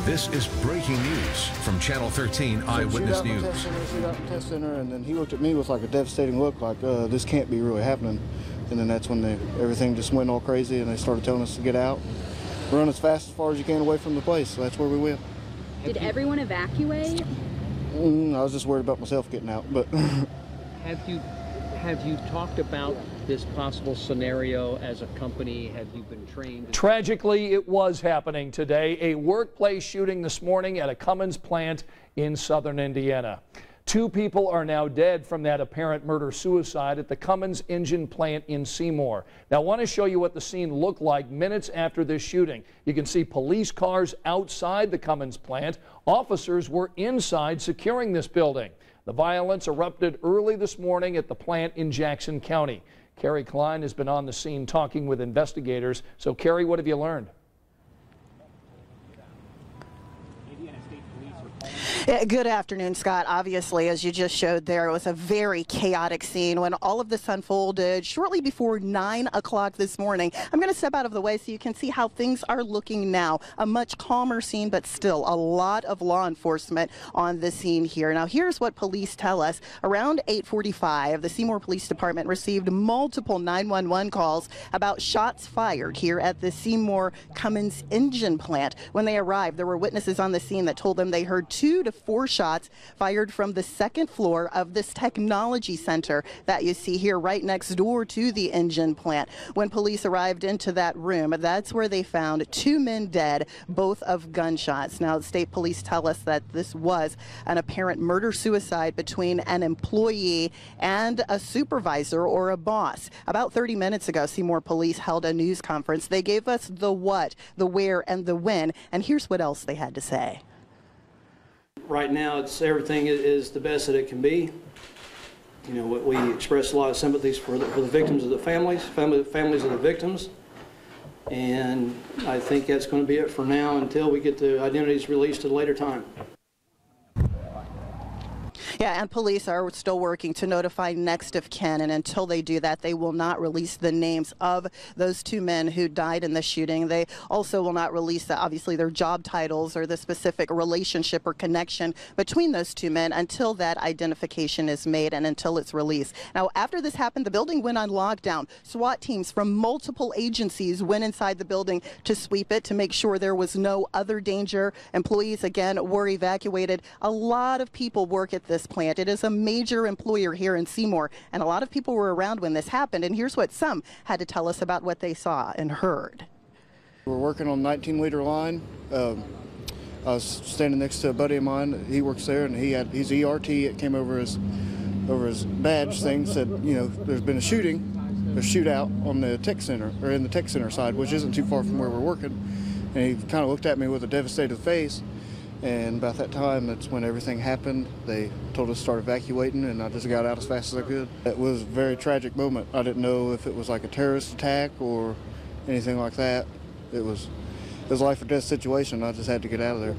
This is breaking news from Channel 13 Eyewitness News. Shootout in the test center, and then he looked at me with like a devastating look, like this can't be really happening. And then that's when everything just went all crazy, and they started telling us to get out, run as far as you can away from the place. So that's where we went. Did everyone evacuate? I was just worried about myself getting out, but. Have you talked about this possible scenario as a company? Have you been trained? Tragically, it was happening today. A workplace shooting this morning at a Cummins plant in southern Indiana. 2 people are now dead from that apparent murder-suicide at the Cummins engine plant in Seymour. Now, I want to show you what the scene looked like minutes after this shooting. You can see police cars outside the Cummins plant. Officers were inside securing this building. The violence erupted early this morning at the plant in Jackson County. Carrie Klein has been on the scene talking with investigators. So, Carrie, what have you learned? Good afternoon, Scott. Obviously, as you just showed there, it was a very chaotic scene when all of this unfolded shortly before 9 o'clock this morning. I'm going to step out of the way so you can see how things are looking now. A much calmer scene, but still a lot of law enforcement on the scene here. Now, here's what police tell us. Around 8:45, the Seymour Police Department received multiple 911 calls about shots fired here at the Seymour Cummins engine plant. When they arrived, there were witnesses on the scene that told them they heard 2 to 4 shots fired from the second floor of this technology center that you see here right next door to the engine plant. When police arrived into that room, that's where they found 2 men dead, both of gunshots. Now, state police tell us that this was an apparent murder-suicide between an employee and a supervisor or a boss. About 30 minutes ago, Seymour police held a news conference. They gave us the what, the where, and the when, and here's what else they had to say. Right now, everything is the best that it can be. You know, we express a lot of sympathies for the victims of the families of the victims, and I think that's going to be it for now until we get the identities released at a later time. Yeah, and police are still working to notify next of kin, and until they do that, they will not release the names of those 2 men who died in the shooting. They also will not release, obviously, their job titles or the specific relationship or connection between those 2 men until that identification is made and until it's released. Now, after this happened, the building went on lockdown. SWAT teams from multiple agencies went inside the building to sweep it to make sure there was no other danger. Employees, again, were evacuated. A lot of people work at this plant. It is a major employer here in Seymour, and a lot of people were around when this happened, and here's what some had to tell us about what they saw and heard. We're working on 19-liter line. I was standing next to a buddy of mine. He works there, and he's ERT. It came over his badge thing, said, you know, there's been a shootout on the tech center, or in the tech center side, which isn't too far from where we're working. And he kind of looked at me with a devastated face. And about that time, that's when everything happened. They told us to start evacuating, and I just got out as fast as I could. It was a very tragic moment. I didn't know if it was like a terrorist attack or anything like that. It was a life or death situation. I just had to get out of there.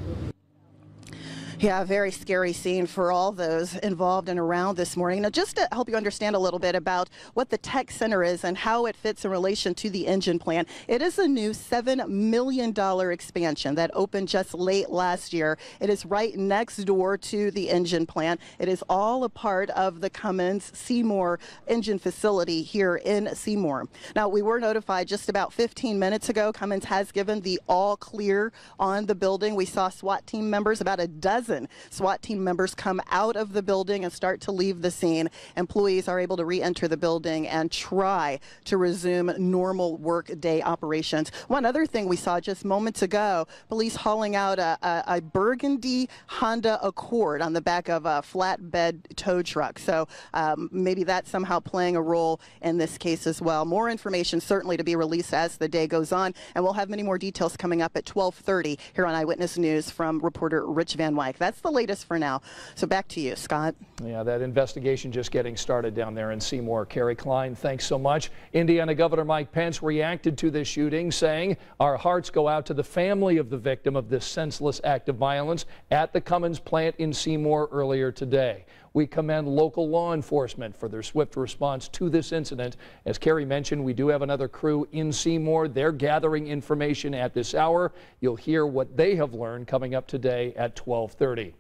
Yeah, a very scary scene for all those involved and around this morning. Now, just to help you understand a little bit about what the tech center is and how it fits in relation to the engine plant, it is a new $7 million expansion that opened just late last year. It is right next door to the engine plant. It is all a part of the Cummins Seymour engine facility here in Seymour. Now, we were notified just about 15 minutes ago. Cummins has given the all clear on the building. We saw SWAT team members, about a dozen SWAT team members, come out of the building and start to leave the scene. Employees are able to re-enter the building and try to resume normal work day operations. One other thing we saw just moments ago, police hauling out a burgundy Honda Accord on the back of a flatbed tow truck. So maybe that's somehow playing a role in this case as well. More information certainly to be released as the day goes on, and we'll have many more details coming up at 12:30 here on Eyewitness News from reporter Rich Van Wyk. suspect. That's the latest for now. So back to you, Scott. Yeah, that investigation just getting started down there in Seymour. Carrie Klein, thanks so much. Indiana Governor Mike Pence reacted to this shooting, saying, "Our hearts go out to the family of the victim of this senseless act of violence at the Cummins plant in Seymour earlier today. We commend local law enforcement for their swift response to this incident. As Carrie mentioned, we do have another crew in Seymour. They're gathering information at this hour. You'll hear what they have learned coming up today at 12:30.